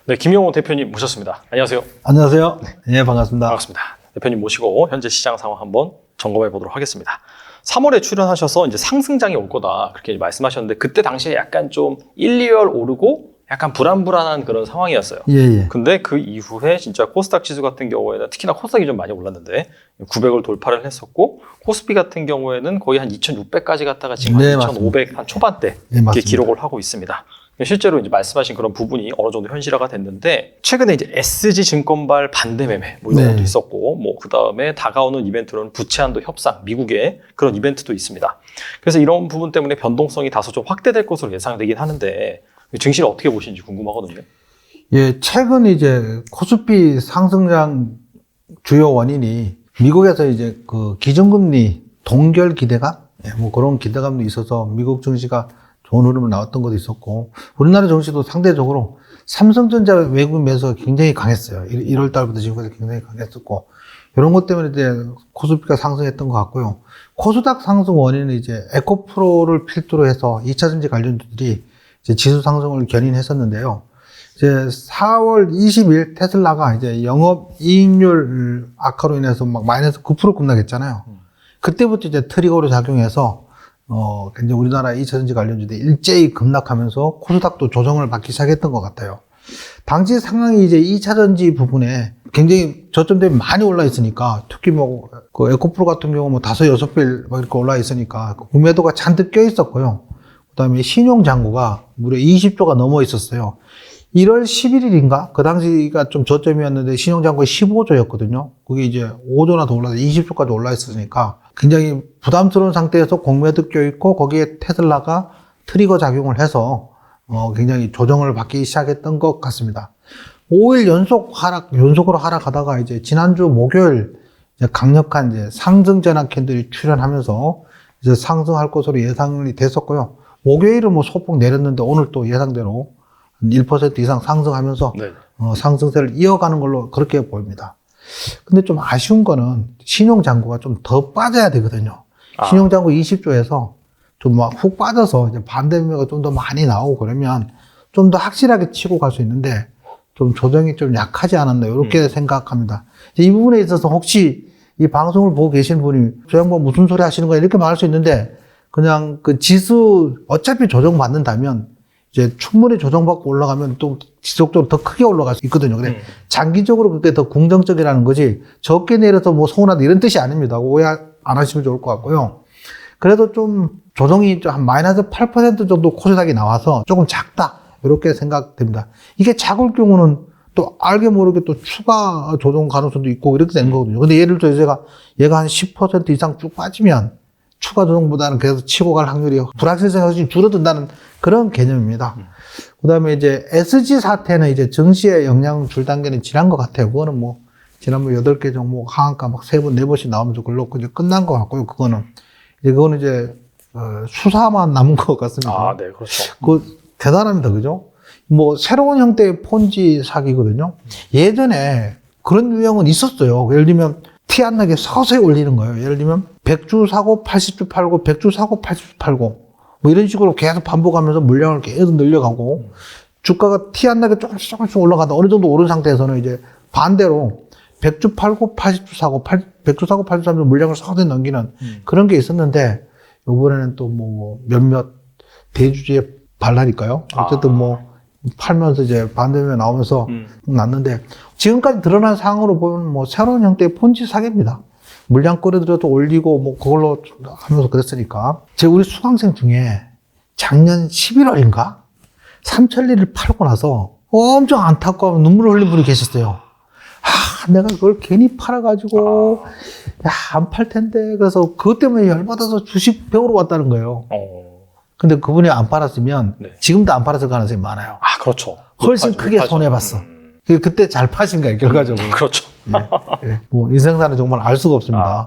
네, 김용호 대표님 모셨습니다. 안녕하세요. 안녕하세요. 네, 반갑습니다. 반갑습니다. 대표님 모시고 현재 시장 상황 한번 점검해 보도록 하겠습니다. 3월에 출연하셔서 이제 상승장이 올 거다 그렇게 말씀하셨는데 그때 당시에 약간 좀 1, 2월 오르고 약간 불안불안한 그런 상황이었어요. 예. 근데 그 이후에 진짜 코스닥 지수 같은 경우에는 특히나 코스닥이 좀 많이 올랐는데 900을 돌파를 했었고 코스피 같은 경우에는 거의 한 2,600까지 갔다가 지금 네, 한 2,500 한 초반대 네, 이렇게 기록을 하고 있습니다. 실제로 이제 말씀하신 그런 부분이 어느 정도 현실화가 됐는데 최근에 이제 SG 증권발 반대 매매 뭐 이런 것도 있었고 뭐 그 다음에 다가오는 이벤트로는 부채한도 협상 미국의 그런 이벤트도 있습니다. 그래서 이런 부분 때문에 변동성이 다소 좀 확대될 것으로 예상되긴 하는데 증시를 어떻게 보시는지 궁금하거든요. 예, 최근 이제 코스피 상승장 주요 원인이 미국에서 이제 그 기준금리 동결 기대감, 뭐 그런 기대감도 있어서 미국 증시가 좋은 흐름을 나왔던 것도 있었고, 우리나라 증시도 상대적으로 삼성전자 외국인 매수가 굉장히 강했어요. 1월 달부터 지금까지 굉장히 강했었고, 이런 것 때문에 이제 코스피가 상승했던 것 같고요. 코스닥 상승 원인은 이제 에코프로를 필두로 해서 2차전지 관련주들이 이제 지수 상승을 견인했었는데요. 이제 4월 20일 테슬라가 이제 영업 이익률 악화로 인해서 막 마이너스 9% 급락했잖아요. 그때부터 이제 트리거로 작용해서 굉장히 우리나라 2차전지 관련주들이 일제히 급락하면서 코스닥도 조정을 받기 시작했던 것 같아요. 당시 상황이 이제 2차전지 부분에 굉장히 저점 대비 많이 올라 있으니까, 특히 뭐, 그 에코프로 같은 경우 뭐 5, 6배 막 이렇게 올라 있으니까, 구매도가 잔뜩 껴 있었고요. 그 다음에 신용잔고가 무려 20조가 넘어 있었어요. 1월 11일인가? 그 당시가 좀 저점이었는데 신용잔고가 15조였거든요. 그게 이제 5조나 더 올라서 20조까지 올라 있었으니까 굉장히 부담스러운 상태에서 공매도 껴있고 거기에 테슬라가 트리거 작용을 해서 굉장히 조정을 받기 시작했던 것 같습니다. 5일 연속으로 하락하다가 이제 지난주 목요일 이제 강력한 이제 상승 전환 캔들이 출현하면서 이제 상승할 것으로 예상이 됐었고요. 목요일은 뭐 소폭 내렸는데 오늘 또 예상대로 1% 이상 상승하면서 상승세를 이어가는 걸로 그렇게 보입니다. 근데 좀 아쉬운 거는 신용잔고가 좀 더 빠져야 되거든요. 신용잔고 20조에서 좀 막 훅 빠져서 이제 반대 매매가 좀 더 많이 나오고 그러면 좀 더 확실하게 치고 갈 수 있는데 좀 조정이 좀 약하지 않았나 이렇게 생각합니다. 이 부분에 있어서 혹시 이 방송을 보고 계신 분이 저 양반 무슨 소리 하시는 거야 이렇게 말할 수 있는데 그냥 그 지수 어차피 조정받는다면 이제 충분히 조정받고 올라가면 또 지속적으로 더 크게 올라갈 수 있거든요. 근데 장기적으로 그게 더 긍정적이라는 거지 적게 내려서 뭐 서운하다 이런 뜻이 아닙니다. 오해 안 하시면 좋을 것 같고요. 그래도 좀 조정이 한 마이너스 8% 정도 코스닥이 나와서 조금 작다 이렇게 생각됩니다. 이게 작을 경우는 또 알게 모르게 또 추가 조정 가능성도 있고 이렇게 되는 거거든요. 근데 예를 들어 얘가 한 10% 이상 쭉 빠지면 추가 조정보다는 계속 치고 갈 확률이 불확실성이 훨씬 줄어든다는 그런 개념입니다. 그 다음에 이제 SG 사태는 이제 증시에 영향을 줄 단계는 지난 것 같아요. 그거는 뭐, 지난번 8개 종목 하한가 막 3번, 4번씩 나오면서 그걸로 이제 끝난 것 같고요. 그거는 이제, 수사만 남은 것 같습니다. 네, 그렇죠. 대단합니다. 그죠? 뭐, 새로운 형태의 폰지 사기거든요. 예전에 그런 유형은 있었어요. 예를 들면, 티 안 나게 서서히 올리는 거예요. 예를 들면 100주 사고 80주 팔고 100주 사고 80주 팔고 뭐 이런 식으로 계속 반복하면서 물량을 계속 늘려가고 주가가 티 안 나게 조금씩 올라가다 어느 정도 오른 상태에서는 이제 반대로 100주 팔고 80주 사고 100주 사고 80주 사면서 물량을 서서히 넘기는 그런 게 있었는데 이번에는 또 뭐 몇몇 대주주의 반란일까요? 어쨌든 뭐 팔면서 이제 반대면 나오면서 났는데 지금까지 드러난 상황으로 보면 뭐 새로운 형태의 폰지 사기입니다. 물량 끌어들여도 올리고 뭐 그걸로 하면서 그랬으니까 우리 수강생 중에 작년 11월인가 3천리를 팔고 나서 엄청 안타까워 눈물을 흘린 분이 계셨어요. 내가 그걸 괜히 팔아가지고 안 팔 텐데 그래서 그것 때문에 열받아서 주식 배우러 왔다는 거예요. 근데 그분이 안 팔았으면 지금도 안 팔았을 가능성이 많아요. 그렇죠. 훨씬 크게 손해봤어. 그때 잘 파신 거예요, 결과적으로. 그렇죠. 뭐 인생사는 정말 알 수가 없습니다.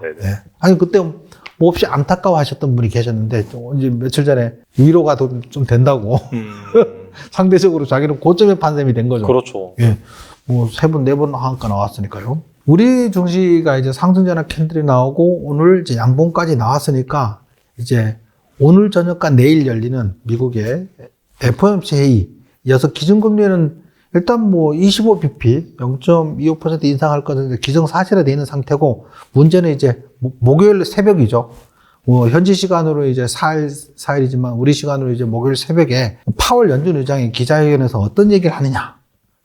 아니 그때 뭐 없이 안타까워 하셨던 분이 계셨는데 이제 며칠 전에 위로가 좀 된다고 상대적으로 자기는 고점에 판셈이 된 거죠. 그렇죠. 뭐 3번, 4번 하한가 나왔으니까요. 우리 증시가 이제 상승전환 캔들이 나오고 오늘 이제 양봉까지 나왔으니까 이제 오늘 저녁과 내일 열리는 미국의 FOMC 회의 이어서 기준금리는 일단 뭐 25bp 0.25% 인상할 것은 기정사실화되어 있는 상태고, 문제는 이제 목요일 새벽이죠. 뭐 현지 시간으로 이제 4일이지만 우리 시간으로 이제 목요일 새벽에 파월 연준 의장이 기자회견에서 어떤 얘기를 하느냐.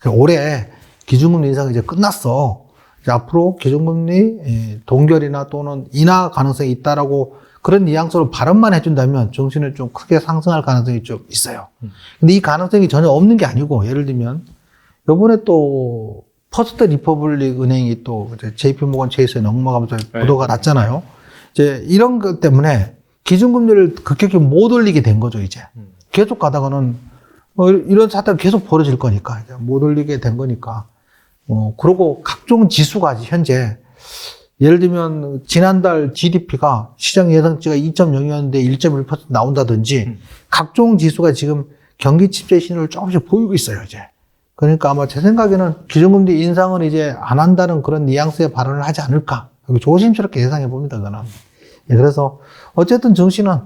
올해 기준금리 인상이 이제 끝났어. 이제 앞으로 기준금리 동결이나 또는 인하 가능성이 있다라고 그런 뉘앙스로 발언만 해준다면 증시는 좀 크게 상승할 가능성이 좀 있어요. 근데 이 가능성이 전혀 없는 게 아니고, 예를 들면 요번에 또 퍼스트 리퍼블릭 은행이 또 JP 모건 체이스에 넘어가면서 보도가 났잖아요. 이제 이런 것 때문에 기준금리를 급격히 못 올리게 된 거죠, 이제. 계속 가다가는 이런 사태가 계속 벌어질 거니까, 이제 못 올리게 된 거니까. 그리고 각종 지수가 현재, 예를 들면 지난달 GDP가 시장 예상치가 2.0이었는데 1.1% 나온다든지, 각종 지수가 지금 경기 침체 신호를 조금씩 보이고 있어요, 이제. 그러니까 아마 제 생각에는 기준금리 인상은 이제 안 한다는 그런 뉘앙스의 발언을 하지 않을까. 조심스럽게 예상해 봅니다, 저는. 예, 그래서 어쨌든 증시는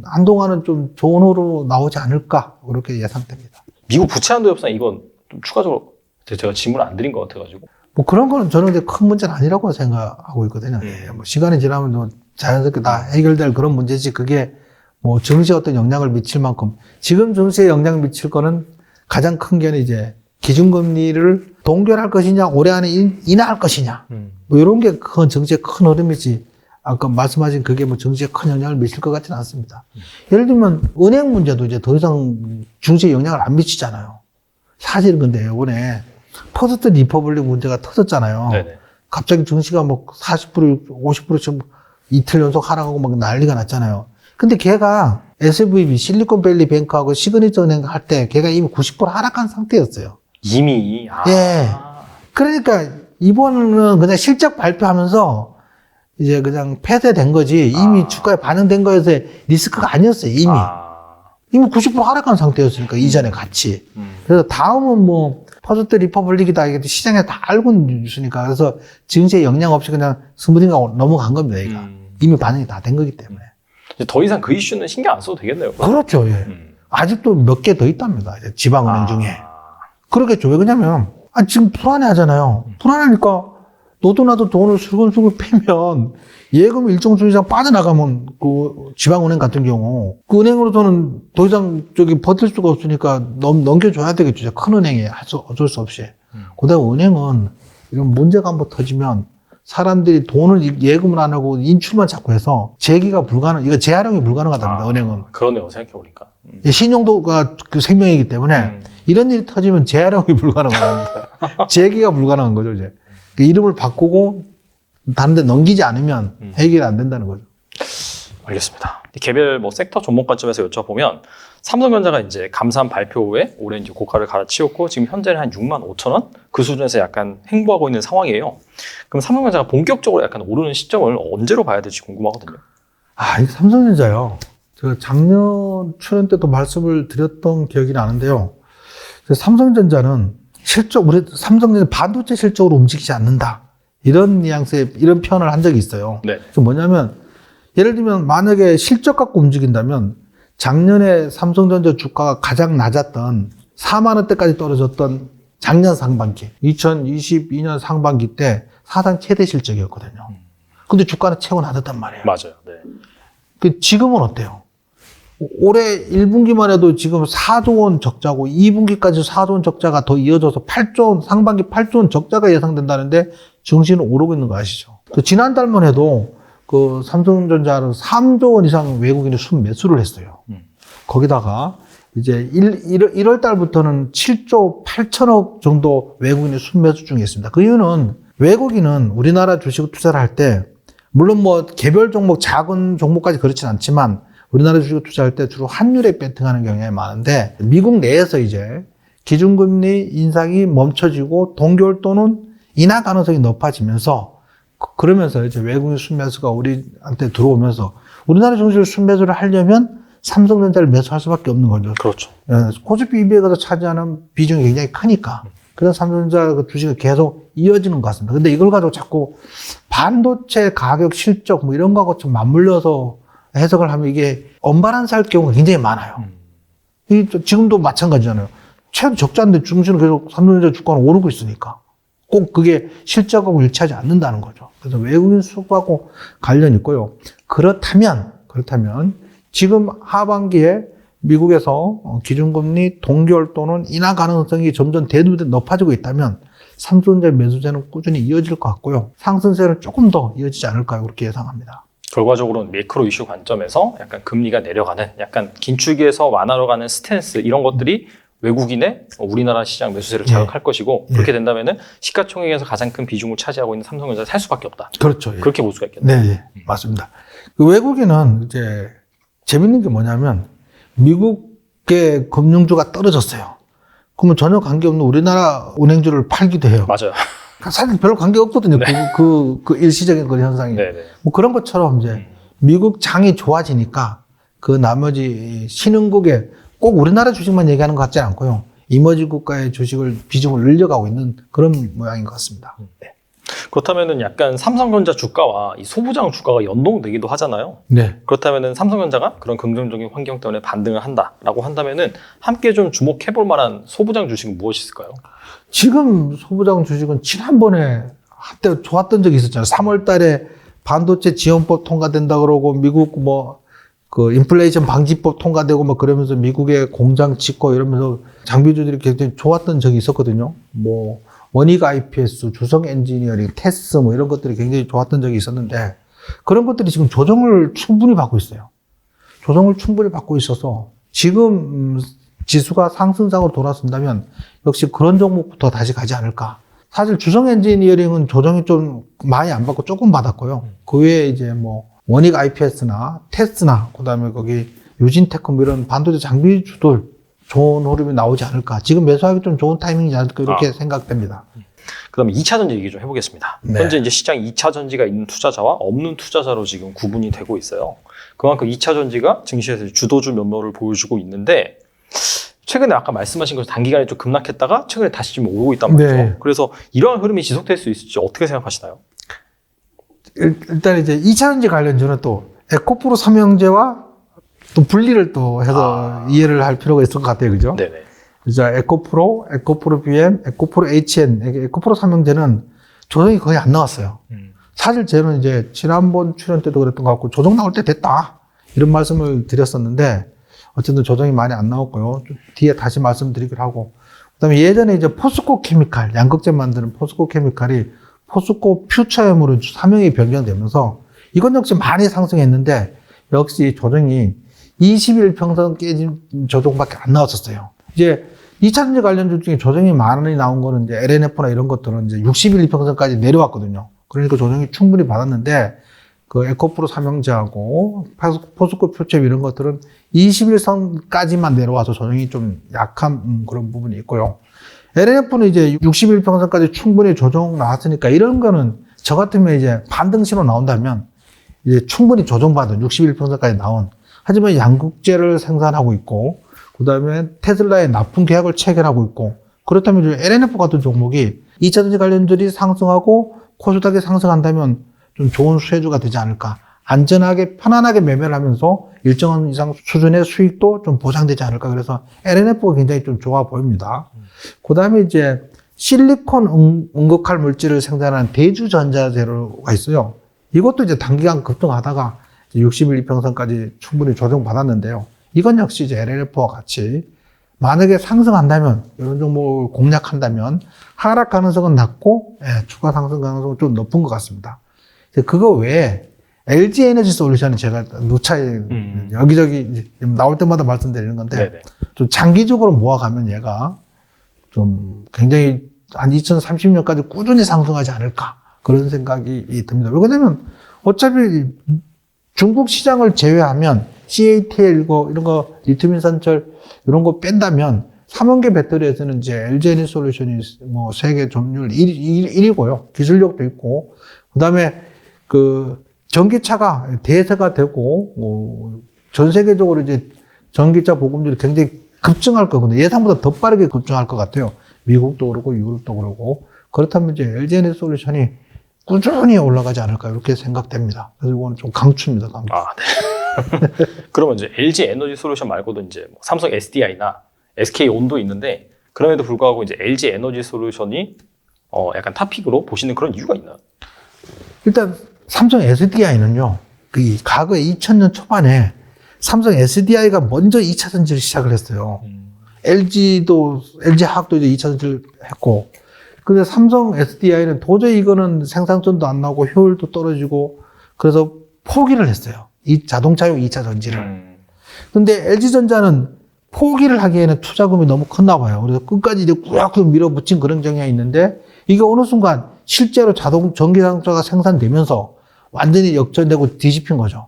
한동안은 좀 좋은 흐름으로 나오지 않을까, 그렇게 예상됩니다. 미국 부채 한도 협상, 이건 좀 추가적으로 제가 질문을 안 드린 것 같아가지고. 뭐 그런 거는 저는 이제 큰 문제는 아니라고 생각하고 있거든요. 예, 뭐 시간이 지나면 뭐 자연스럽게 다 해결될 그런 문제지, 그게 뭐 증시에 어떤 영향을 미칠 만큼, 지금 증시에 영향을 미칠 거는 가장 큰 게 이제 기준금리를 동결할 것이냐, 올해 안에 인하할 것이냐, 뭐 이런 게 큰 증시의 큰 흐름이지, 아까 말씀하신 그게 뭐 증시에 큰 영향을 미칠 것 같지는 않습니다. 예를 들면 은행 문제도 이제 더 이상 증시에 영향을 안 미치잖아요. 사실은. 근데 이번에 퍼스트 리퍼블릭 문제가 터졌잖아요. 네네. 갑자기 증시가 뭐 40%, 50%씩 이틀 연속 하락하고 막 난리가 났잖아요. 근데 걔가 SVB, 실리콘밸리 뱅크하고 시그니처 은행 할 때 걔가 이미 90% 하락한 상태였어요. 이미. 예. 그러니까 이번은 그냥 실적 발표하면서 이제 그냥 폐쇄된 거지, 이미 주가에 반영된 거여서 리스크가 아니었어요, 이미. 이미 90% 하락한 상태였으니까, 이전에 같이. 그래서 다음은 뭐 퍼스트 리퍼블릭이다, 이게 시장에 다 알고 있는 뉴스니까. 그래서 증시에 영향 없이 그냥 스무딩하고 넘어간 겁니다, 얘가. 이미 반영이 다 된 거기 때문에. 이제 더 이상 그 이슈는 신경 안 써도 되겠네요. 그렇죠, 예. 아직도 몇 개 더 있답니다, 이제 지방은행 중에. 그러겠죠. 왜 그러냐면, 지금 불안해 하잖아요. 불안하니까 너도 나도 돈을 술근술근 빼면 예금 일정 수준 이상 빠져나가면, 그 지방은행 같은 경우 그 은행으로서는 더 이상 버틸 수가 없으니까 넘겨줘야 되겠죠. 큰 은행에 어쩔 수 없이. 그다음에 은행은 이런 문제가 한번 터지면 사람들이 돈을 예금을 안 하고 인출만 자꾸 해서 재기가 이거 재활용이 불가능하답니다, 은행은. 그러네요, 생각해보니까. 신용도가 그 생명이기 때문에 이런 일이 터지면 재활용이 불가능합니다. 재기가 불가능한 거죠, 이제. 그 이름을 바꾸고 다른 데 넘기지 않으면 해결이 안 된다는 거죠. 알겠습니다. 개별 뭐 섹터 종목 관점에서 여쭤보면, 삼성전자가 이제 감사한 발표 후에 올해 이제 고가를 갈아치웠고, 지금 현재는 한 65,000원? 그 수준에서 약간 횡보하고 있는 상황이에요. 그럼 삼성전자가 본격적으로 약간 오르는 시점을 언제로 봐야 될지 궁금하거든요. 이 삼성전자요. 제가 작년 출연 때도 말씀을 드렸던 기억이 나는데요. 삼성전자는 우리 삼성전자 반도체 실적으로 움직이지 않는다, 이런 뉘앙스의 이런 표현을 한 적이 있어요. 네. 그 뭐냐면, 예를 들면 만약에 실적 갖고 움직인다면 작년에 삼성전자 주가가 가장 낮았던 4만 원대까지 떨어졌던 작년 상반기, 2022년 상반기 때 사상 최대 실적이었거든요. 근데 주가는 최고 낮았단 말이에요. 맞아요. 네. 지금은 어때요? 올해 1분기만 해도 지금 4조 원 적자고 2분기까지 4조 원 적자가 더 이어져서 8조 원, 상반기 8조 원 적자가 예상된다는데 증시는 오르고 있는 거 아시죠? 지난달만 해도 그 삼성전자는 3조 원 이상 외국인이 순매수를 했어요. 거기다가 이제 1월 달부터는 7조 8천억 정도 외국인이 순매수 중에 있습니다. 그 이유는 외국인은 우리나라 주식 투자를 할 때, 물론 뭐 개별 종목, 작은 종목까지 그렇진 않지만 우리나라 주식 투자할 때 주로 환율에 베팅하는 경향이 많은데, 미국 내에서 이제 기준금리 인상이 멈춰지고 동결 또는 인하 가능성이 높아지면서, 그러면서 이제 외국인 순매수가 우리한테 들어오면서 우리나라 증시를 순매수를 하려면 삼성전자를 매수할 수밖에 없는 거죠. 그렇죠. 코스피 200에서 차지하는 비중이 굉장히 크니까. 그래서 삼성전자 그 주식이 계속 이어지는 것 같습니다. 근데 이걸 가지고 자꾸 반도체 가격 실적 뭐 이런 거하고 좀 맞물려서 해석을 하면 이게 언밸런스할 경우가 굉장히 많아요. 지금도 마찬가지잖아요. 최근 적지 않은데 중심은 계속 삼성전자 주가는 오르고 있으니까 꼭 그게 실적하고 일치하지 않는다는 거죠. 그래서 외국인 수급하고 관련이 있고요. 그렇다면 지금 하반기에 미국에서 기준금리 동결 또는 인하 가능성이 점점 대두돼 높아지고 있다면 삼성전자 매수세는 꾸준히 이어질 것 같고요. 상승세는 조금 더 이어지지 않을까요? 그렇게 예상합니다. 결과적으로는 매크로 이슈 관점에서 약간 금리가 내려가는, 약간 긴축에서 완화로 가는 스탠스, 이런 것들이 외국인의 우리나라 시장 매수세를 자극할 것이고, 그렇게 된다면은 시가총액에서 가장 큰 비중을 차지하고 있는 삼성전자를 살 수밖에 없다. 그렇죠. 예. 그렇게 볼 수가 있겠네요. 네, 맞습니다. 그 외국인은 이제 재밌는 게 뭐냐면 미국의 금융주가 떨어졌어요. 그러면 전혀 관계없는 우리나라 은행주를 팔기도 해요. 맞아요. 사실 별로 관계 없거든요. 네. 그 일시적인 그런 현상이. 네네. 뭐 그런 것처럼 이제 미국 장이 좋아지니까 그 나머지 신흥국에 꼭 우리나라 주식만 얘기하는 것 같지는 않고요. 이머지 국가의 주식을 비중을 늘려가고 있는 그런 모양인 것 같습니다. 그렇다면은 약간 삼성전자 주가와 이 소부장 주가가 연동되기도 하잖아요. 네. 그렇다면은 삼성전자가 그런 긍정적인 환경 때문에 반등을 한다라고 한다면은 함께 좀 주목해볼 만한 소부장 주식은 무엇이 있을까요? 지금 소부장 주식은 지난번에 한때 좋았던 적이 있었잖아요. 3월 달에 반도체 지원법 통과된다 그러고 미국 그 인플레이션 방지법 통과되고 그러면서 미국의 공장 짓고 이러면서 장비주들이 굉장히 좋았던 적이 있었거든요. 원익 IPS, 주성 엔지니어링, 테스 이런 것들이 굉장히 좋았던 적이 있었는데 그런 것들이 지금 조정을 충분히 받고 있어요. 조정을 충분히 받고 있어서 지금 지수가 상승장으로 돌아선다면 역시 그런 종목부터 다시 가지 않을까. 사실 주성 엔지니어링은 조정이 좀 많이 안 받고 조금 받았고요. 그 외에 이제 원익 IPS나 테스나 그다음에 거기 유진테크 이런 반도체 장비주들 좋은 흐름이 나오지 않을까. 지금 매수하기 좀 좋은 타이밍이지 않을까 이렇게 생각됩니다. 그다음에 2차 전지 얘기 좀 해보겠습니다. 네. 현재 이제 시장 2차 전지가 있는 투자자와 없는 투자자로 지금 구분이 되고 있어요. 그만큼 2차 전지가 증시에서 주도주 면모를 보여주고 있는데 최근에 아까 말씀하신 것처럼 단기간에 좀 급락했다가 최근에 다시 좀 오르고 있단 말이죠. 네. 그래서 이러한 흐름이 지속될 수 있을지 어떻게 생각하시나요? 일단 이제 2차 전지 관련주는 또 에코프로 삼형제와 또 분리를 또 해서 이해를 할 필요가 있을 것 같아요. 그죠? 네네. 이제 에코프로 BM, 에코프로 HN, 에코프로 삼형제는 조정이 거의 안 나왔어요. 사실 저는 이제 지난번 출연 때도 그랬던 것 같고 조정 나올 때 됐다. 이런 말씀을 드렸었는데 어쨌든 조정이 많이 안 나왔고요. 뒤에 다시 말씀드리기로 하고. 그 다음에 예전에 이제 포스코 케미칼, 양극재 만드는 포스코 케미칼이 포스코 퓨처엠으로 사명이 변경되면서 이건 역시 많이 상승했는데 역시 조정이 20일 평선 깨진 조정밖에 안 나왔었어요. 이제 2차 전지 관련주 중에 조정이 많이 나온 거는 이제 LNF나 이런 것들은 이제 60일 평선까지 내려왔거든요. 그러니까 조정이 충분히 받았는데 그 에코프로 삼형제하고 포스코 퓨처엠 이런 것들은 21선까지만 내려와서 조정이 좀 약한 그런 부분이 있고요. LNF는 이제 60일 평선까지 충분히 조정 나왔으니까 이런 거는 저 같으면 이제 반등 신호 나온다면 이제 충분히 조정받은 60일 평선까지 나온 하지만 양극재를 생산하고 있고 그 다음에 테슬라의 납품 계약을 체결하고 있고 그렇다면 이제 LNF 같은 종목이 2차전지 관련들이 상승하고 코스닥이 상승한다면 좀 좋은 수혜주가 되지 않을까. 안전하게 편안하게 매매를 하면서 일정 이상 수준의 수익도 좀 보장되지 않을까. 그래서 LNF가 굉장히 좀 좋아 보입니다. 그 다음에 이제 실리콘 응급할 물질을 생산하는 대주전자재료가 있어요. 이것도 이제 단기간 급등하다가 60일 이평선까지 충분히 조정받았는데요. 이건 역시 이제 LNF와 같이 만약에 상승한다면 이런 종목을 공략한다면 하락 가능성은 낮고 추가 상승 가능성은 좀 높은 것 같습니다. 그거 외에 LG 에너지 솔루션은 제가 누차에 여기저기 나올 때마다 말씀드리는 건데 네네. 좀 장기적으로 모아가면 얘가 좀 굉장히 한 2030년까지 꾸준히 상승하지 않을까 그런 생각이 듭니다. 왜냐면 어차피 중국 시장을 제외하면 CATL 이런 거 리튬 인산철 이런 거 뺀다면 3원계 배터리에서는 이제 LG 에너지 솔루션이 세계 점유율 1위고요. 기술력도 있고 그다음에 그 전기차가 대세가 되고 전 세계적으로 이제 전기차 보급률이 굉장히 급증할 거거든요. 예상보다 더 빠르게 급증할 것 같아요. 미국도 그러고 유럽도 그러고 그렇다면 이제 LG 에너지 솔루션이 꾸준히 올라가지 않을까 이렇게 생각됩니다. 그래서 이거는 좀 강추입니다. 강추. 아, 네. 그러면 이제 LG 에너지 솔루션 말고도 이제 삼성 SDI나 SK 온도 있는데 그럼에도 불구하고 이제 LG 에너지 솔루션이 약간 탑픽으로 보시는 그런 이유가 있나요? 일단 삼성 SDI는요, 그 과거 2000년 초반에 삼성 SDI가 먼저 2차 전지를 시작을 했어요. LG화학도 이제 2차 전지를 했고, 근데 삼성 SDI는 도저히 이거는 생산성도 안 나오고 효율도 떨어지고, 그래서 포기를 했어요. 이 자동차용 2차 전지를. 근데 LG전자는 포기를 하기에는 투자금이 너무 컸나 봐요. 그래서 끝까지 이제 꾸역꾸역 밀어붙인 그런 경향이 있는데, 이게 어느 순간 실제로 전기자동차가 생산되면서 완전히 역전되고 뒤집힌 거죠.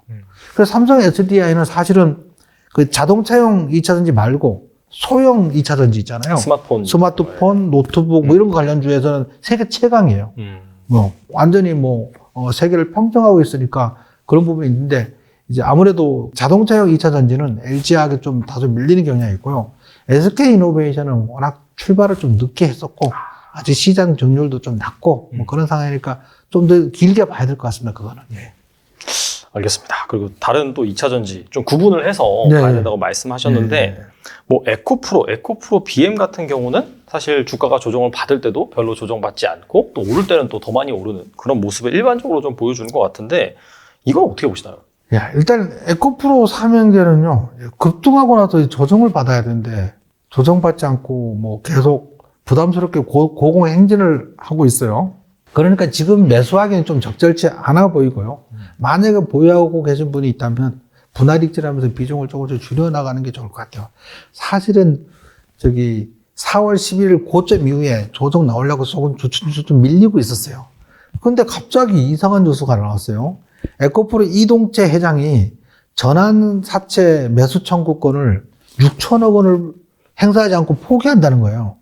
그래서 삼성 SDI는 사실은 그 자동차용 2차 전지 말고 소형 2차 전지 있잖아요. 스마트폰, 노트북 뭐 이런 거 관련주에서는 세계 최강이에요. 완전히 세계를 평정하고 있으니까 그런 부분이 있는데, 이제 아무래도 자동차용 2차 전지는 LG화학에 좀 다소 밀리는 경향이 있고요. SK이노베이션은 워낙 출발을 좀 늦게 했었고, 아직 시장 점유율도 좀 낮고, 그런 상황이니까 좀 더 길게 봐야 될 것 같습니다, 그거는. 예. 알겠습니다. 그리고 다른 또 2차 전지 좀 구분을 해서 네. 봐야 된다고 말씀하셨는데, 네. 뭐 에코프로 BM 같은 경우는 사실 주가가 조정을 받을 때도 별로 조정받지 않고 또 오를 때는 또 더 많이 오르는 그런 모습을 일반적으로 좀 보여주는 것 같은데, 이건 어떻게 보시나요? 야, 일단 에코프로 삼형제는요, 급등하고 나서 조정을 받아야 되는데, 조정받지 않고 계속 부담스럽게 고공의 행진을 하고 있어요. 그러니까 지금 매수하기는 좀 적절치 않아 보이고요. 만약에 보유하고 계신 분이 있다면 분할익질하면서 비중을 조금씩 줄여나가는 게 좋을 것 같아요. 사실은 4월 11일 고점 이후에 조정 나오려고 조금 좀 밀리고 있었어요. 그런데 갑자기 이상한 뉴스가 나왔어요. 에코프로 이동채 회장이 전환사채 매수 청구권을 6천억 원을 행사하지 않고 포기한다는 거예요.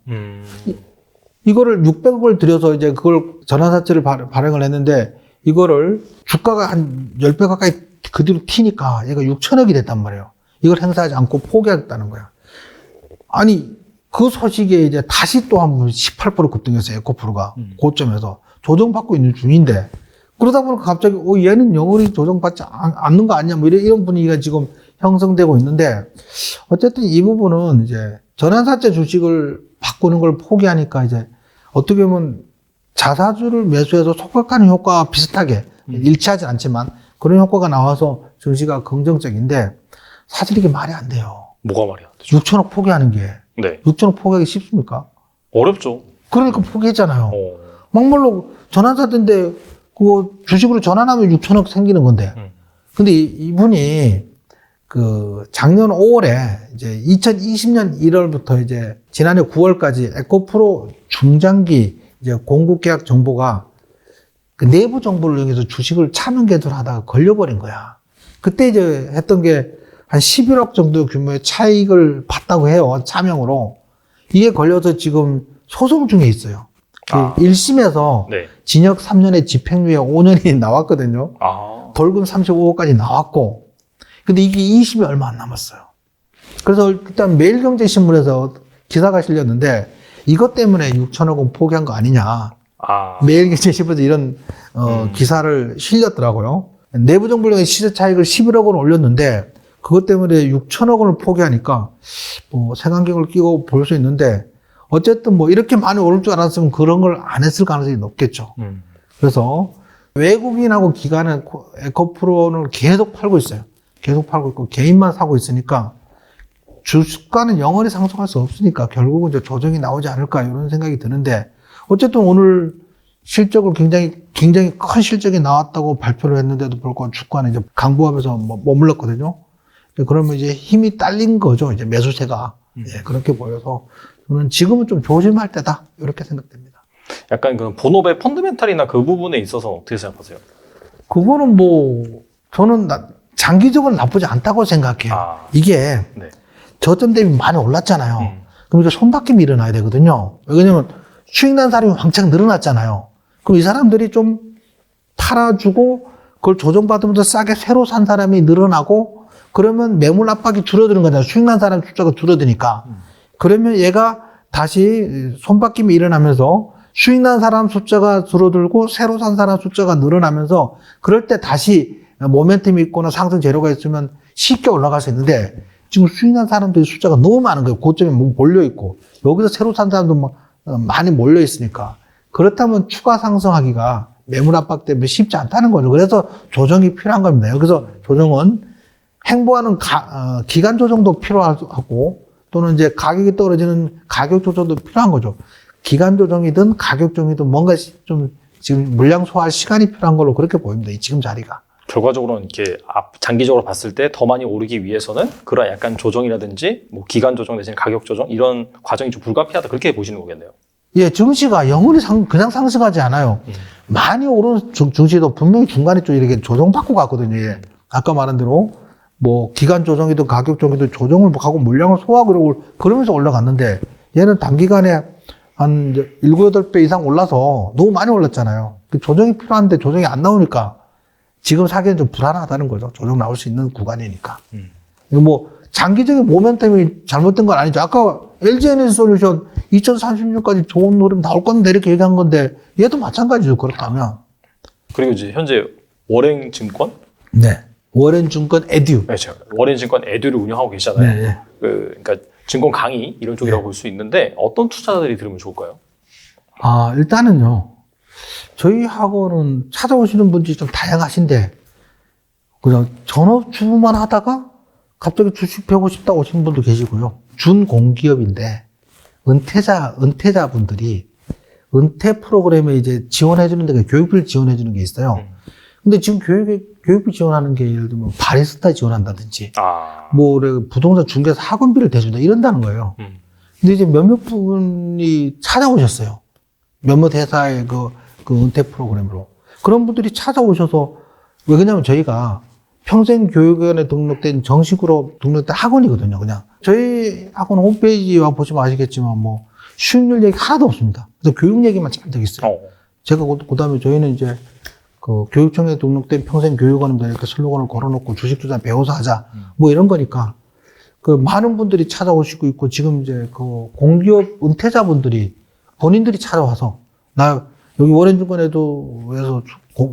이거를 600억을 들여서 이제 그걸 전환사채를 발행을 했는데, 이거를 주가가 한 10배 가까이 그 뒤로 튀니까 얘가 6천억이 됐단 말이에요. 이걸 행사하지 않고 포기하겠다는 거야. 아니, 그 소식에 이제 다시 또 한 번 18% 급등했어요, 에코프로가. 고점에서. 조정받고 있는 중인데, 그러다 보니까 갑자기, 얘는 영원히 조정받지 않는 거 아니야? 이런 분위기가 지금 형성되고 있는데, 어쨌든 이 부분은 이제 전환사채 주식을 바꾸는 걸 포기하니까 이제 어떻게 보면 자사주를 매수해서 소각하는 효과와 비슷하게 일치하지 않지만 그런 효과가 나와서 증시가 긍정적인데, 사실 이게 말이 안 돼요. 뭐가 말이 안 되죠? 6천억 포기하는 게. 네. 6천억 포기하기 쉽습니까? 어렵죠. 그러니까 포기했잖아요. 막말로 전환사채인데 그거 주식으로 전환하면 6천억 생기는 건데. 근데 이분이 작년 5월에 이제 2020년 1월부터 이제 지난해 9월까지 에코프로 중장기 이제 공급 계약 정보가 그 내부 정보를 이용해서 주식을 차명 계도를 하다가 걸려버린 거야. 그때 이제 했던 게 한 11억 정도 규모의 차익을 봤다고 해요. 차명으로. 이게 걸려서 지금 소송 중에 있어요. 1심에서 네. 징역 3년에 집행유예 5년이 나왔거든요. 벌금 35억까지 나왔고. 근데 이게 2심이 얼마 안 남았어요. 그래서 일단 매일경제신문에서 기사가 실렸는데, 이것 때문에 6천억 원 포기한 거 아니냐. 매일경제신문에서 이런 기사를 실렸더라고요. 내부 정보를 시세 차익을 11억 원 올렸는데, 그것 때문에 6천억 원을 포기하니까 색안경을 끼고 볼 수 있는데, 어쨌든 이렇게 많이 오를 줄 알았으면 그런 걸 안 했을 가능성이 높겠죠. 그래서 외국인하고 기관은 에코프로는 계속 팔고 있어요. 계속 팔고 있고 개인만 사고 있으니까 주가는 영원히 상승할 수 없으니까 결국은 이제 조정이 나오지 않을까 이런 생각이 드는데, 어쨌든 오늘 실적을 굉장히 큰 실적이 나왔다고 발표를 했는데도 불구하고 주가는 이제 강보합에서 머물렀거든요. 그러면 이제 힘이 딸린 거죠. 이제 매수세가. 그렇게 보여서 저는 지금은 좀 조심할 때다 이렇게 생각됩니다. 약간 그 본업의 펀더멘탈이나 그 부분에 있어서 어떻게 생각하세요? 그거는 저는 장기적으로 나쁘지 않다고 생각해요. 이게 저점 대비 많이 올랐잖아요. 그럼 이제 손바뀜이 일어나야 되거든요. 왜냐면 수익난 사람이 왕창 늘어났잖아요. 그럼 이 사람들이 좀 팔아주고 그걸 조정받으면서 싸게 새로 산 사람이 늘어나고, 그러면 매물 압박이 줄어드는 거잖아요. 수익난 사람 숫자가 줄어드니까. 그러면 얘가 다시 손바뀜이 일어나면서 수익난 사람 숫자가 줄어들고 새로 산 사람 숫자가 늘어나면서, 그럴 때 다시 모멘텀이 있거나 상승 재료가 있으면 쉽게 올라갈 수 있는데, 지금 수익난 사람들의 숫자가 너무 많은 거예요. 고점에 몰려있고. 여기서 새로 산 사람도 막 많이 몰려있으니까. 그렇다면 추가 상승하기가 매물 압박 때문에 쉽지 않다는 거죠. 그래서 조정이 필요한 겁니다. 여기서 조정은 행보하는 기간 조정도 필요하고 또는 이제 가격이 떨어지는 가격 조정도 필요한 거죠. 기간 조정이든 가격 조정이든 뭔가 좀 지금 물량 소화할 시간이 필요한 걸로 그렇게 보입니다. 이 지금 자리가. 결과적으로는 이렇게 장기적으로 봤을 때 더 많이 오르기 위해서는 그런 약간 조정이라든지 뭐 기간 조정 내지는 가격 조정 이런 과정이 좀 불가피하다 그렇게 보시는 거겠네요. 예, 증시가 영원히 그냥 상승하지 않아요. 많이 오른 증시도 분명히 중간에 좀 이렇게 조정받고 갔거든요. 예. 아까 말한 대로 뭐 기간 조정이든 가격 조정이든 조정을 하고 물량을 소화하고 그러면서 올라갔는데 얘는 단기간에 한 7, 8배 이상 올라서 너무 많이 올랐잖아요. 조정이 필요한데 조정이 안 나오니까 지금 사기는 좀 불안하다는 거죠. 조정 나올 수 있는 구간이니까. 이거 뭐 장기적인 모멘텀이 잘못된 건 아니죠. 아까 LG에너지솔루션 2030년까지 좋은 흐름 나올 건데 이렇게 얘기한 건데 얘도 마찬가지죠. 그렇다면. 그리고 이제 현재 월행증권? 네. 월엔증권 에듀. 네, 제가 월행증권 에듀를 운영하고 계시잖아요. 네. 그러니까 증권 강의 이런 쪽이라고 볼 수 있는데 어떤 투자자들이 들으면 좋을까요? 일단은요. 저희 학원은 찾아오시는 분들이 좀 다양하신데 그냥 전업주부만 하다가 갑자기 주식 배우고 싶다 오시는 분도 계시고요. 준공기업인데 은퇴자분들이 은퇴 프로그램에 이제 지원해주는 데가 교육비를 지원해주는 게 있어요. 근데 지금 교육비 지원하는 게 예를 들면 바리스타 지원한다든지 뭐 부동산 중개사 학원비를 대준다 이런다는 거예요. 근데 이제 몇몇 분이 찾아오셨어요. 몇몇 회사의 그 은퇴 프로그램으로. 그런 분들이 찾아오셔서 왜 그러냐면 저희가 평생교육원에 등록된 정식으로 등록된 학원이거든요. 그냥 저희 학원 홈페이지 와 보시면 아시겠지만 뭐 수익률 얘기 하나도 없습니다. 그래서 교육 얘기만 잔뜩 있어요. 제가 그다음에 저희는 이제 그 교육청에 등록된 평생교육원입니다. 이렇게 슬로건을 걸어놓고 주식 투자 배워서 하자. 뭐 이런 거니까 그 많은 분들이 찾아오시고 있고 지금 이제 그 공기업 은퇴자분들이 본인들이 찾아와서 나 여기 월엔증권에도 해서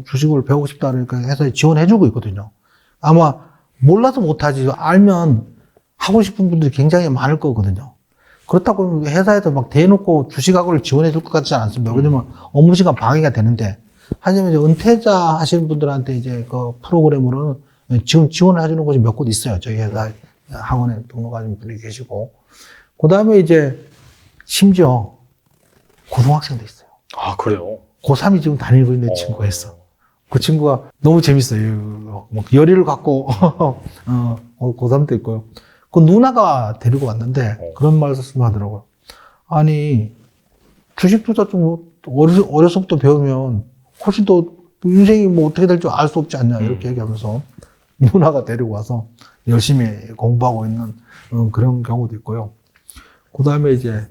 주식을 배우고 싶다 그러니까 회사에 지원해주고 있거든요. 아마 몰라서 못하지 알면 하고 싶은 분들이 굉장히 많을 거거든요. 그렇다고 회사에서 막 대놓고 주식학원을 지원해줄 것 같지 않습니다. 왜냐면 업무 시간 방해가 되는데 하지만 이제 은퇴자 하시는 분들한테 이제 그 프로그램으로는 지금 지원을 해주는 곳이 몇 곳 있어요. 저희 회사 학원에 등록하신 분이 계시고 그 다음에 이제 심지어 고등학생도 있어요. 아, 그래요? 고3이 지금 다니고 있는 친구가 있어. 그 친구가 너무 재밌어요. 뭐 열의를 갖고 고3도 있고요. 그 누나가 데리고 왔는데 그런 말씀 하더라고요. 아니 주식 투자 좀 어려서부터 배우면 훨씬 더 인생이 뭐 어떻게 될지 알 수 없지 않냐 이렇게 얘기하면서 누나가 데리고 와서 열심히 공부하고 있는 그런 경우도 있고요. 그 다음에 이제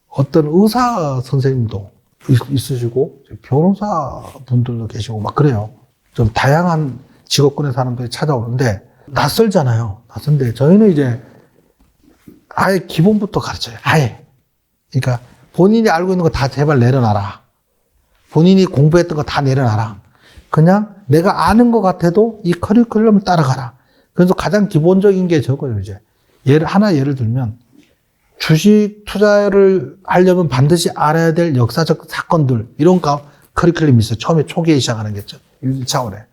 어떤 의사 선생님도 있으시고 변호사 분들도 계시고 막 그래요. 좀 다양한 직업군의 사람들이 찾아오는데 낯설잖아요. 낯선데 저희는 이제 아예 기본부터 가르쳐요. 아예. 그러니까 본인이 알고 있는 거 다 제발 내려놔라. 본인이 공부했던 거 다 내려놔라. 그냥 내가 아는 것 같아도 이 커리큘럼을 따라가라. 그래서 가장 기본적인 게 저거예요. 이제 예를 들면 주식 투자를 하려면 반드시 알아야 될 역사적 사건들 이런 커리큘럼이 있어요. 처음에 초기에 시작하는 게 1차원에.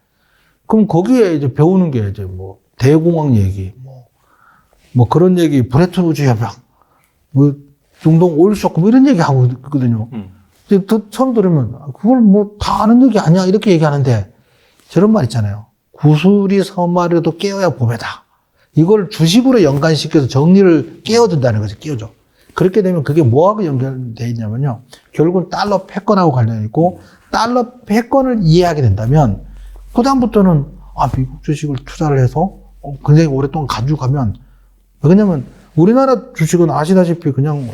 그럼 거기에 이제 배우는 게 이제 뭐 대공황 얘기, 뭐 그런 얘기, 브레튼 우즈 협약, 뭐 중동 오일 쇼크 뭐 이런 얘기 하고 있거든요. 이제 처음 들으면 그걸 뭐 다 아는 얘기 아니야 이렇게 얘기하는데 저런 말 있잖아요. 구슬이 서말에도 깨어야 봄에다. 이걸 주식으로 연관시켜서 정리를 깨워준다는 거죠. 깨워줘. 그렇게 되면 그게 뭐하고 연결되어 있냐면요. 결국은 달러 패권하고 관련이 있고 달러 패권을 이해하게 된다면 그다음부터는 미국 주식을 투자를 해서 굉장히 오랫동안 가지고 가면 왜냐면 우리나라 주식은 아시다시피 그냥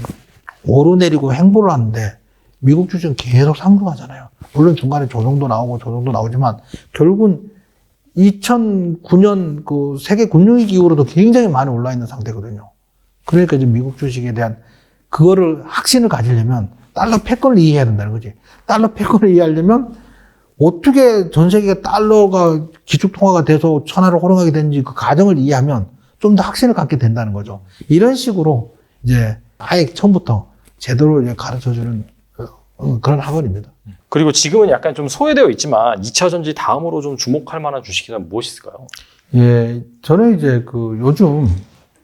오르내리고 행보를 하는데 미국 주식은 계속 상승하잖아요. 물론 중간에 조정도 나오지만 결국은 2009년 그 세계 금융위기 이후로도 굉장히 많이 올라 있는 상태거든요. 그러니까 이제 미국 주식에 대한 그거를 확신을 가지려면 달러 패권을 이해해야 된다는 거지. 달러 패권을 이해하려면 어떻게 전 세계가 달러가 기축통화가 돼서 천하를 호령하게 되는지 그 과정을 이해하면 좀 더 확신을 갖게 된다는 거죠. 이런 식으로 이제 아예 처음부터 제대로 이제 가르쳐주는 그런 학원입니다. 그리고 지금은 약간 좀 소외되어 있지만 2차 전지 다음으로 좀 주목할 만한 주식이란 무엇이 있을까요? 예, 저는 이제 그 요즘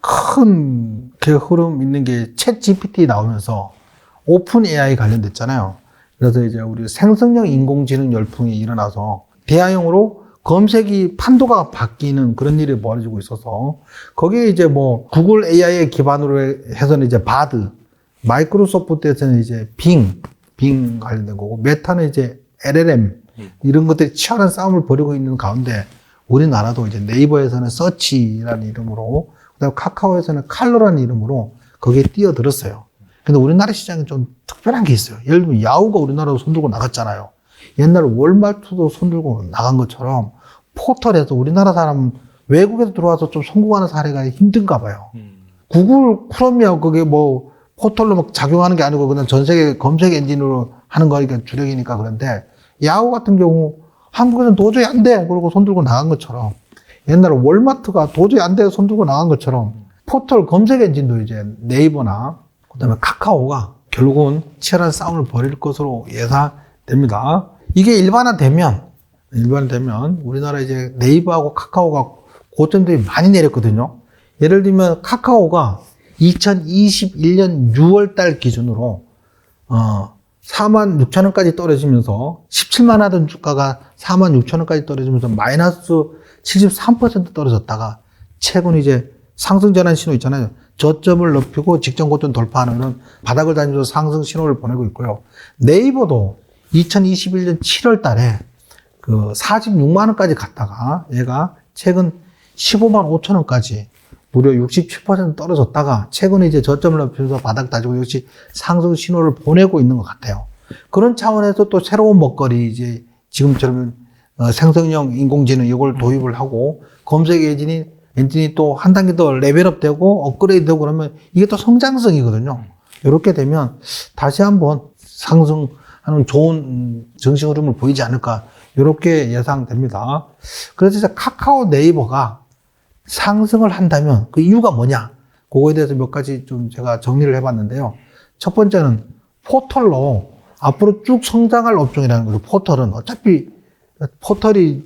큰 흐름 있는 게 챗 GPT 나오면서 오픈 AI 관련됐잖아요. 그래서 이제 우리 생성형 인공지능 열풍이 일어나서 대화형으로 검색이 판도가 바뀌는 그런 일이 벌어지고 있어서 거기에 이제 뭐 구글 AI에 기반으로 해서는 이제 바드, 마이크로소프트에서는 이제 빙 관련된 거고 메타는 이제 LLM 이런 것들이 치열한 싸움을 벌이고 있는 가운데 우리나라도 이제 네이버에서는 서치라는 이름으로 그다음에 카카오에서는 칼로라는 이름으로 거기에 뛰어들었어요. 근데 우리나라 시장은 좀 특별한 게 있어요. 예를 들면 야후가 우리나라로 손들고 나갔잖아요. 옛날 월마트도 손들고 나간 것처럼 포털에서 우리나라 사람 외국에서 들어와서 좀 성공하는 사례가 힘든가 봐요. 구글 크롬이야 그게 뭐 포털로 막 작용하는 게 아니고 그냥 전 세계 검색 엔진으로 하는 거니까 주력이니까 그런데 야후 같은 경우 한국에서는 도저히 안 돼. 그러고 손들고 나간 것처럼 옛날에 월마트가 도저히 안 돼. 손들고 나간 것처럼 포털 검색 엔진도 이제 네이버나 그다음에 카카오가 결국은 치열한 싸움을 벌일 것으로 예상됩니다. 이게 일반화되면 우리나라 이제 네이버하고 카카오가 고점들이 많이 내렸거든요. 예를 들면 카카오가 2021년 6월 달 기준으로 46,000원까지 떨어지면서 17만 하던 주가가 46,000원까지 떨어지면서 마이너스 73% 떨어졌다가 최근 이제 상승 전환 신호 있잖아요. 저점을 높이고 직전 고점 돌파하는 바닥을 다니면서 상승 신호를 보내고 있고요. 네이버도 2021년 7월 달에 그 46만 원까지 갔다가 얘가 최근 15만 5천 원까지 무려 67% 떨어졌다가 최근에 이제 저점을 높이면서 바닥 다지고 역시 상승 신호를 보내고 있는 것 같아요. 그런 차원에서 또 새로운 먹거리 이제 지금처럼 생성형 인공지능 이걸 도입을 하고 검색 엔진이 또 한 단계 더 레벨업 되고 업그레이드 되고 그러면 이게 또 성장성이거든요. 이렇게 되면 다시 한번 상승하는 좋은 정신 흐름을 보이지 않을까 이렇게 예상됩니다. 그래서 이제 카카오 네이버가 상승을 한다면 그 이유가 뭐냐? 그거에 대해서 몇 가지 좀 제가 정리를 해봤는데요. 첫 번째는 포털로 앞으로 쭉 성장할 업종이라는 거죠. 포털은 어차피 포털이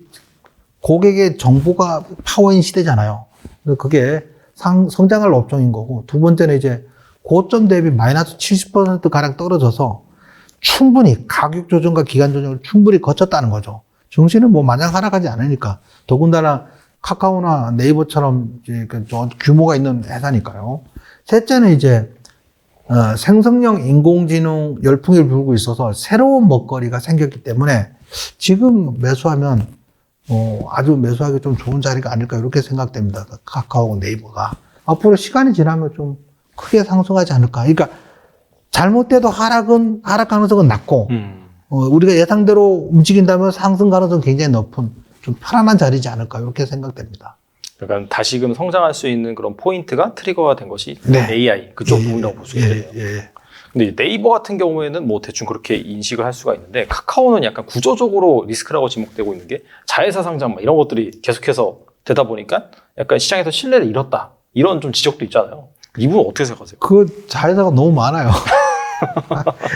고객의 정보가 파워인 시대잖아요. 그래서 그게 성장할 업종인 거고 두 번째는 이제 고점 대비 마이너스 70% 가량 떨어져서 충분히 가격 조정과 기간 조정을 충분히 거쳤다는 거죠. 증시는 뭐 마냥 하락하지 않으니까 더군다나 카카오나 네이버처럼 이제 규모가 있는 회사니까요. 셋째는 이제 생성형 인공지능 열풍이 불고 있어서 새로운 먹거리가 생겼기 때문에 지금 매수하면 아주 매수하기 좀 좋은 자리가 아닐까 이렇게 생각됩니다. 카카오고 네이버가 앞으로 시간이 지나면 좀 크게 상승하지 않을까. 그러니까 잘못돼도 하락 가능성은 낮고 우리가 예상대로 움직인다면 상승 가능성은 굉장히 높은 좀 편안한 자리지 않을까 이렇게 생각됩니다. 그러니까 다시금 성장할 수 있는 그런 포인트가 트리거가 된 것이 네. AI 그쪽 부분이라고 볼 수 있겠네요. 예. 근데 네이버 같은 경우에는 뭐 대충 그렇게 인식을 할 수가 있는데 카카오는 약간 구조적으로 리스크라고 지목되고 있는 게 자회사 상장 막 이런 것들이 계속해서 되다 보니까 약간 시장에서 신뢰를 잃었다 이런 좀 지적도 있잖아요. 이 부분 어떻게 생각하세요? 그 자회사가 너무 많아요.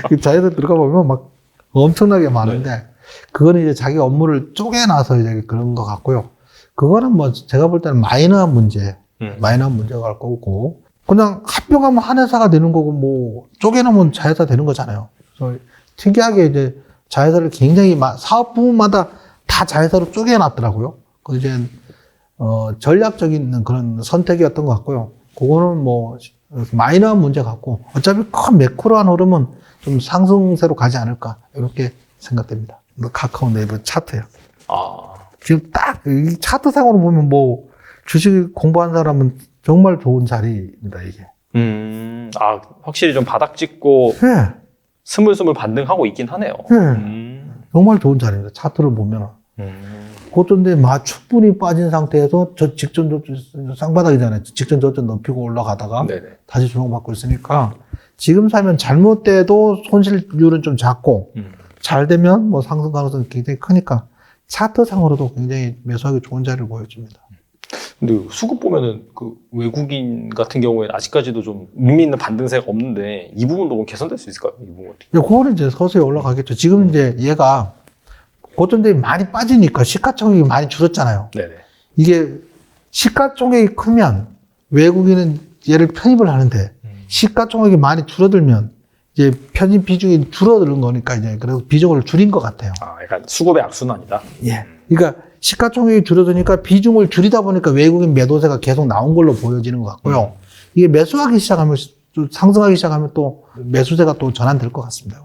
그 자회사 들어가 보면 막 엄청나게 많은데 네. 그거는 이제 자기 업무를 쪼개놔서 이제 그런 것 같고요. 그거는 뭐 제가 볼 때는 마이너한 문제가 갈 거고 그냥 합병하면 한 회사가 되는 거고 뭐 쪼개놓으면 자회사 되는 거잖아요. 그래서 특이하게 이제 자회사를 굉장히 사업 부문마다 다 자회사로 쪼개놨더라고요. 그 이제 전략적인 그런 선택이었던 것 같고요. 그거는 뭐 마이너한 문제 같고 어차피 큰 매크로한 흐름은 좀 상승세로 가지 않을까 이렇게 생각됩니다. 카카오 네이버 차트요. 지금 딱 이 차트상으로 보면 뭐 주식 공부한 사람은 정말 좋은 자리입니다 이게. 확실히 좀 바닥 찍고 네. 스물스물 반등하고 있긴 하네요. 정말 좋은 자리입니다. 차트를 보면. 고점대 충분히 빠진 상태에서 저 직전 쌍바닥이잖아요. 직전 저점 높이고 올라가다가 네네. 다시 조정받고 있으니까 지금 사면 잘못돼도 손실률은 좀 작고 잘 되면 뭐 상승 가능성이 굉장히 크니까 차트상으로도 굉장히 매수하기 좋은 자리를 보여줍니다. 근데 수급 보면은 그 외국인 같은 경우에는 아직까지도 좀 의미 있는 반등세가 없는데 이 부분도 뭐 개선될 수 있을까요? 이 부분 어떻게? 그거는 이제 서서히 올라가겠죠. 지금 이제 얘가 고점들이 많이 빠지니까 시가총액이 많이 줄었잖아요. 네네. 이게 시가총액이 크면 외국인은 얘를 편입을 하는데 시가총액이 많이 줄어들면 이제 편입 비중이 줄어드는 거니까 이제 그래서 비중을 줄인 것 같아요. 아, 약간 수급의 악순환이다. 예. 그러니까 시가총액이 줄어드니까 비중을 줄이다 보니까 외국인 매도세가 계속 나온 걸로 보여지는 것 같고요. 이게 매수하기 시작하면 또 상승하기 시작하면 또 매수세가 또 전환될 것 같습니다.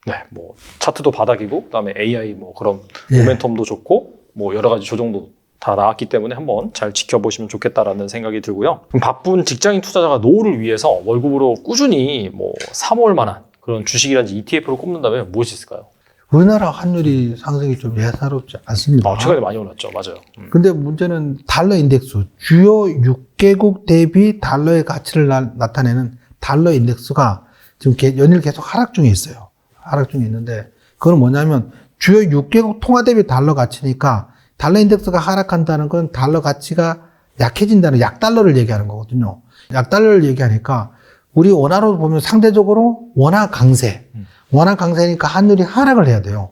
네, 뭐 차트도 바닥이고 그다음에 AI 뭐 그런 예. 모멘텀도 좋고 뭐 여러 가지 조정도 다 나왔기 때문에 한번 잘 지켜보시면 좋겠다라는 생각이 들고요. 그럼 바쁜 직장인 투자자가 노후를 위해서 월급으로 꾸준히 뭐 사모을 만한 그런 주식이라든지 ETF를 꼽는다면 무엇이 있을까요? 우리나라 환율이 상승이 좀 예사롭지 않습니다. 최근에 많이 올랐죠, 맞아요. 근데 문제는 달러 인덱스, 주요 6개국 대비 달러의 가치를 나타내는 달러 인덱스가 지금 연일 계속 하락 중에 있어요. 하락 중에 있는데, 그건 뭐냐면 주요 6개국 통화 대비 달러 가치니까 달러 인덱스가 하락한다는 건 달러 가치가 약해진다는 약달러를 얘기하는 거거든요. 약달러를 얘기하니까 우리 원화로 보면 상대적으로 원화 강세. 원화 강세니까 환율이 하락을 해야 돼요.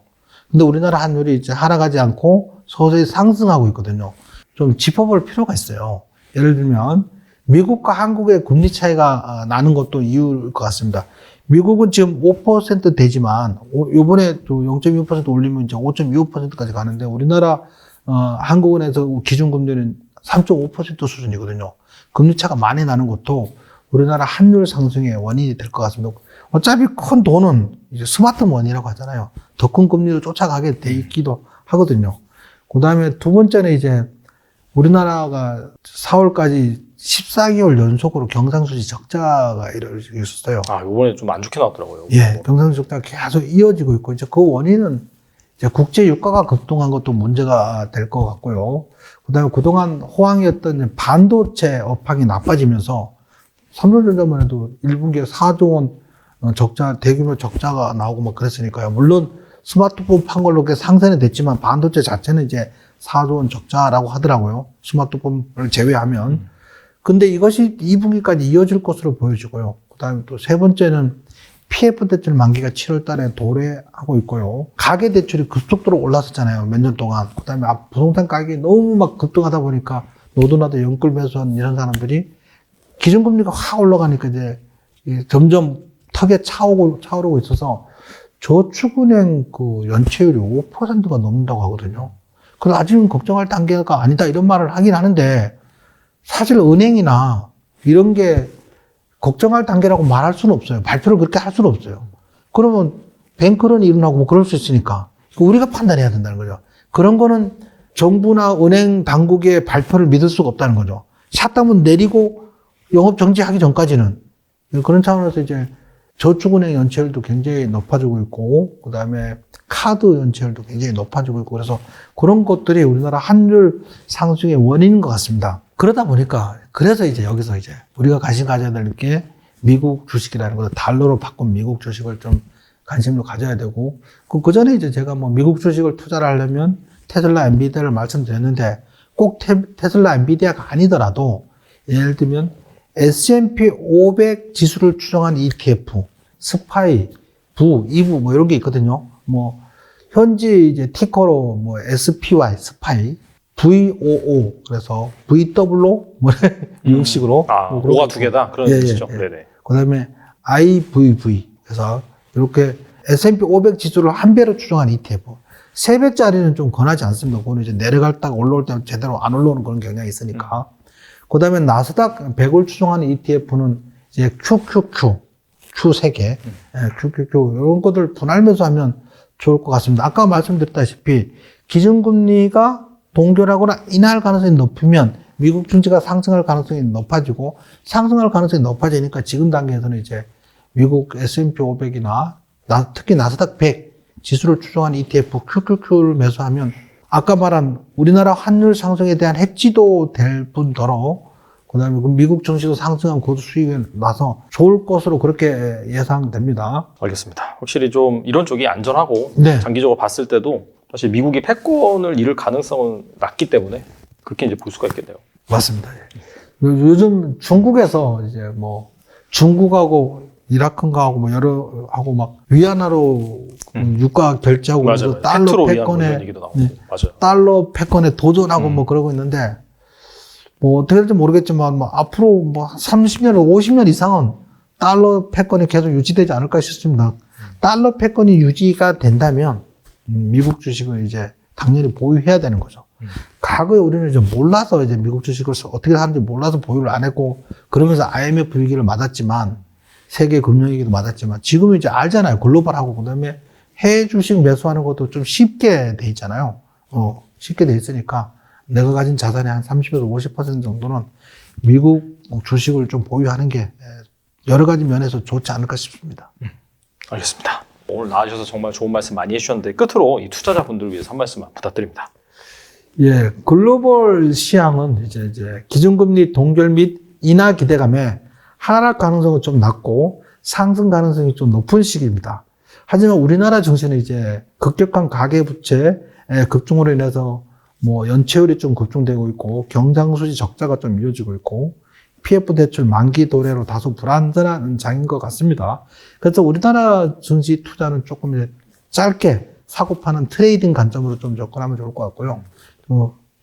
근데 우리나라 환율이 이제 하락하지 않고 서서히 상승하고 있거든요. 좀 짚어볼 필요가 있어요. 예를 들면 미국과 한국의 금리 차이가 나는 것도 이유일 것 같습니다. 미국은 지금 5% 되지만 요번에 또 0.25% 올리면 이제 5.25%까지 가는데 우리나라 한국은행에서 기준금리는 3.5% 수준이거든요. 금리 차가 많이 나는 것도 우리나라 환율 상승의 원인이 될 것 같습니다. 어차피 큰 돈은 이제 스마트머니라고 하잖아요. 더 큰 금리로 쫓아가게 돼 있기도 하거든요. 그 다음에 두 번째는 이제 우리나라가 4월까지 14개월 연속으로 경상수지 적자가 있었어요. 아, 이번에 좀 안 좋게 나왔더라고요. 예, 경상수지 적자가 계속 이어지고 있고, 이제 그 원인은 이제 국제 유가가 급등한 것도 문제가 될 것 같고요. 그 다음에 그동안 호황이었던 반도체 업황이 나빠지면서 삼성전자 전만 해도 1분기에 4조 원 대규모 적자가 나오고 막 그랬으니까요. 물론 스마트폰 판 걸로 상세는 됐지만 반도체 자체는 이제 4조 원 적자라고 하더라고요. 스마트폰을 제외하면. 근데 이것이 2분기까지 이어질 것으로 보여지고요. 그 다음에 또 세 번째는 PF 대출 만기가 7월 달에 도래하고 있고요. 가계 대출이 급속도로 올랐었잖아요. 몇 년 동안. 그 다음에 부동산 가격이 너무 막 급등하다 보니까 노도나도 연끌 매수한 이런 사람들이 기준금리가 확 올라가니까 이제 점점 턱에 차오르고 있어서 저축은행 그 연체율이 5%가 넘는다고 하거든요. 그래서 아직은 걱정할 단계가 아니다 이런 말을 하긴 하는데 사실 은행이나 이런 게 걱정할 단계라고 말할 수는 없어요. 발표를 그렇게 할 수는 없어요. 그러면 뱅크런이 일어나고 뭐 그럴 수 있으니까 우리가 판단해야 된다는 거죠. 그런 거는 정부나 은행 당국의 발표를 믿을 수가 없다는 거죠. 샷다운 내리고 영업 정지하기 전까지는. 그런 차원에서 이제 저축은행 연체율도 굉장히 높아지고 있고, 그 다음에 카드 연체율도 굉장히 높아지고 있고, 그래서 그런 것들이 우리나라 환율 상승의 원인인 것 같습니다. 그러다 보니까, 그래서 이제 여기서 이제 우리가 관심 가져야 될 게 미국 주식이라는 거죠. 달러로 바꾼 미국 주식을 좀 관심을 가져야 되고, 그 전에 이제 제가 뭐 미국 주식을 투자를 하려면 테슬라, 엔비디아를 말씀드렸는데, 꼭 테슬라, 엔비디아가 아니더라도, 예를 들면 S&P 500 지수를 추정한 ETF, 스파이, 이부 뭐 이런 게 있거든요. 뭐 현지 이제 티커로 뭐 SPY, 스파이, VOO 그래서 VW 뭐 미국식으로 뭐 5가 두 개다 그런 뜻이죠. 네네. 그다음에 IVV 그래서 이렇게 S&P 500 지수를 한 배로 추정한 ETF. 3배짜리는 좀 권하지 않습니다. 그거는 이제 내려갔다가 올라올 때 제대로 안 올라오는 그런 경향이 있으니까. 그 다음에 나스닥 100을 추정하는 ETF는 이제 QQQ, Q 3개, QQQ, 이런 것들 분할면서 하면 좋을 것 같습니다. 아까 말씀드렸다시피 기준금리가 동결하거나 인하할 가능성이 높으면 미국 증시가 상승할 가능성이 높아지고 상승할 가능성이 높아지니까 지금 단계에서는 이제 미국 S&P 500이나 특히 나스닥 100 지수를 추정한 ETF QQQ를 매수하면 아까 말한 우리나라 환율 상승에 대한 해지도 될 뿐더러 그다음에 미국 증시도 상승한 고도 수익이 나서 좋을 것으로 그렇게 예상됩니다. 알겠습니다. 확실히 좀 이런 쪽이 안전하고 네. 장기적으로 봤을 때도 사실 미국이 패권을 잃을 가능성은 낮기 때문에 그렇게 이제 볼 수가 있겠네요. 맞습니다. 예. 요즘 중국에서 이제 뭐 중국하고 이라크하고 뭐 여러 하고 막 위안화로 유가 결제하고 맞아요. 달러 팩트로 위안 패권에 얘기도 나오고. 네. 맞아요. 달러 패권에 도전하고 뭐 그러고 있는데 뭐 어떻게 될지 모르겠지만 뭐 앞으로 뭐 30년, 50년 이상은 달러 패권이 계속 유지되지 않을까 싶습니다. 달러 패권이 유지가 된다면 미국 주식을 이제 당연히 보유해야 되는 거죠. 과거에 우리는 이제 몰라서 이제 미국 주식을 어떻게 하는지 몰라서 보유를 안 했고 그러면서 IMF 위기를 맞았지만 세계 금융위기도 맞았지만 지금은 이제 알잖아요. 글로벌하고 그다음에 해외 주식 매수하는 것도 좀 쉽게 돼 있잖아요. 쉽게 돼 있으니까 내가 가진 자산의 한 30에서 50% 정도는 미국 주식을 좀 보유하는 게 여러 가지 면에서 좋지 않을까 싶습니다. 알겠습니다. 오늘 나와주셔서 정말 좋은 말씀 많이 해주셨는데 끝으로 이 투자자분들을 위해서 한 말씀만 부탁드립니다. 예, 글로벌 시향은 이제 기준금리 동결 및 인하 기대감에 하락 가능성은 좀 낮고 상승 가능성이 좀 높은 시기입니다. 하지만 우리나라 증시는 이제 급격한 가계부채 급증으로 인해서 뭐 연체율이 좀 급증되고 있고 경상수지 적자가 좀 이어지고 있고 PF 대출 만기 도래로 다소 불안전한 장인 것 같습니다. 그래서 우리나라 증시 투자는 조금 이제 짧게 사고 파는 트레이딩 관점으로 좀 접근하면 좋을 것 같고요.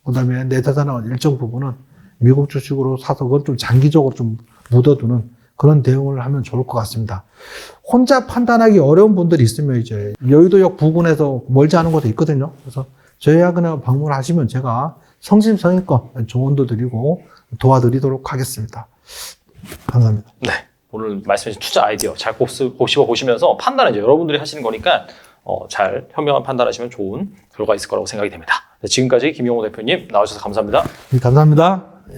그다음에 내 자산의 일정 부분은 미국 주식으로 사서 그건 좀 장기적으로 좀 묻어두는 그런 대응을 하면 좋을 것 같습니다. 혼자 판단하기 어려운 분들이 있으면 이제 여의도역 부근에서 멀지 않은 곳에 있거든요. 그래서 저희하고 방문하시면 제가 성심성의껏 조언도 드리고 도와드리도록 하겠습니다. 감사합니다. 네. 오늘 말씀해주신 투자 아이디어 잘 보시면서 판단은 이제 여러분들이 하시는 거니까 잘 현명한 판단하시면 좋은 결과가 있을 거라고 생각이 됩니다. 네, 지금까지 김용호 대표님 나와주셔서 감사합니다. 감사합니다. 예.